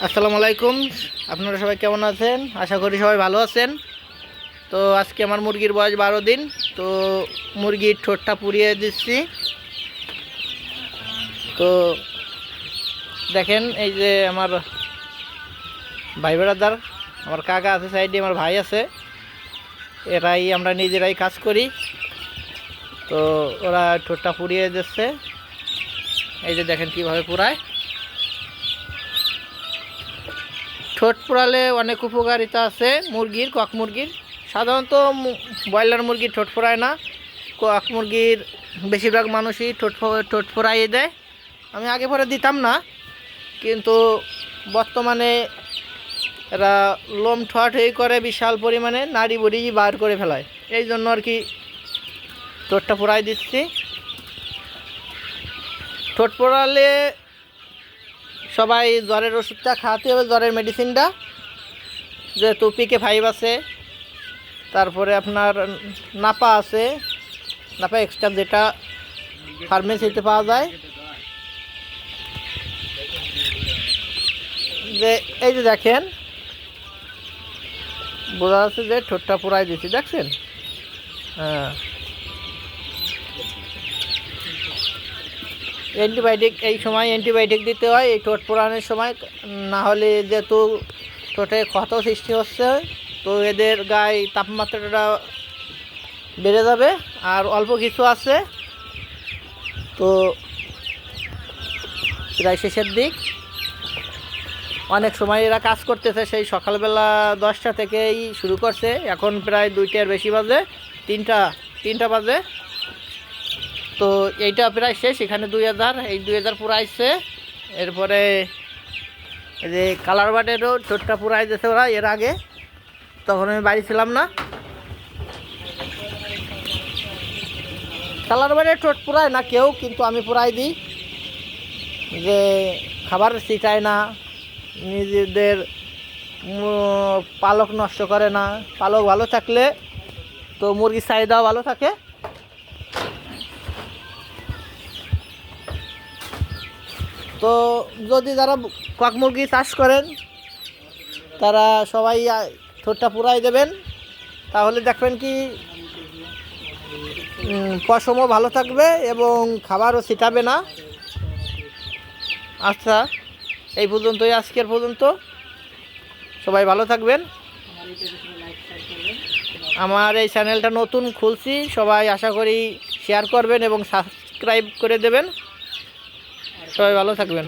আসসালামু আলাইকুম। আপনারা সবাই কেমন আছেন? আশা করি সবাই ভালো আছেন। তো আজকে আমার মুরগির বয়স 12 দিন। তো মুরগির ঠোঁটটা পুড়িয়ে দিচ্ছি। তো দেখেন, এই যে আমার ভাই ব্রাদার, আমার কাকা আছে সাইডে, আমার ভাই আছে, এরাই আমরা নিজেরাই কাজ করি। তো ওরা ঠোঁটটা পুড়িয়ে দিচ্ছে। এই যে দেখেন কিভাবে পুরায়। ঠোঁট পোড়ালে অনেক উপকারিতা আছে মুরগির, কক মুরগির। সাধারণত ব্রয়লার মুরগির ঠোঁট পোড়ায় না, কক মুরগির বেশিরভাগ মানুষই ঠোঁট পোড়াইয়ে দেয়। আমি আগে পরে দিতাম না, কিন্তু বর্তমানে এরা লোম ঠোঁট এই করে বিশাল পরিমাণে, নাড়ি বুড়ি বার করে ফেলায়। এই জন্য আর কি ঠোঁটটা পোড়াই দিচ্ছি। ঠোঁট পোড়ালে সবাই জ্বরের ওষুধটা খাওয়াতে হবে, জ্বরের মেডিসিনটা, যেহেতু PK5 আছে, তারপরে আপনার নাপা আছে, নাপা এক্সট্রা, যেটা ফার্মেসিতে পাওয়া যায়। যে এই যে দেখেন, বোঝা যাচ্ছে যে ঠোঁটটা পুরাই দিচ্ছি, দেখছেন? হ্যাঁ, অ্যান্টিবায়োটিক এই সময় অ্যান্টিবায়োটিক দিতে হয় এই ঠোঁট পোড়ানোর সময়, না হলে যেহেতু ঠোঁটে ক্ষত সৃষ্টি হচ্ছে, তো এদের গায়ে তাপমাত্রাটা বেড়ে যাবে। আর অল্প কিছু আছে, তো প্রায় শেষের দিক। অনেক সময় এরা কাজ করতেছে, সেই সকালবেলা 10টা থেকেই শুরু করছে, এখন প্রায় 2টার বেশি বাজে, তিনটা বাজে। তো এইটা প্রায় শেষ। এখানে 2000, এই 2000 পুরাইছে। এরপরে এই যে কালার বাটেরও ঠোঁটটা পুরাই দিয়েছে ওরা এর আগে, তখন আমি বাড়ি ছিলাম না। কালার বাটের ঠোঁট পুরায় না কেউ, কিন্তু আমি পুরাই দিই, যে খাবার ছিটায় না, নিজেদের পালক নষ্ট করে না। পালক ভালো থাকলে তো মুরগির চাহিদাও ভালো থাকে। তো যদি যারা কক মুরগি চাষ করেন, তারা সবাই ঠোঁটটা পুরাই দেবেন, তাহলে দেখবেন কি পশমও ভালো থাকবে এবং খাবারও ছিটাবে না। আচ্ছা, এই পর্যন্তই, আজকের পর্যন্ত। সবাই ভালো থাকবেন। আমার এই চ্যানেলটা নতুন খুলছি, সবাই আশা করি শেয়ার করবেন এবং সাবস্ক্রাইব করে দেবেন। সবাই ভালো থাকবেন।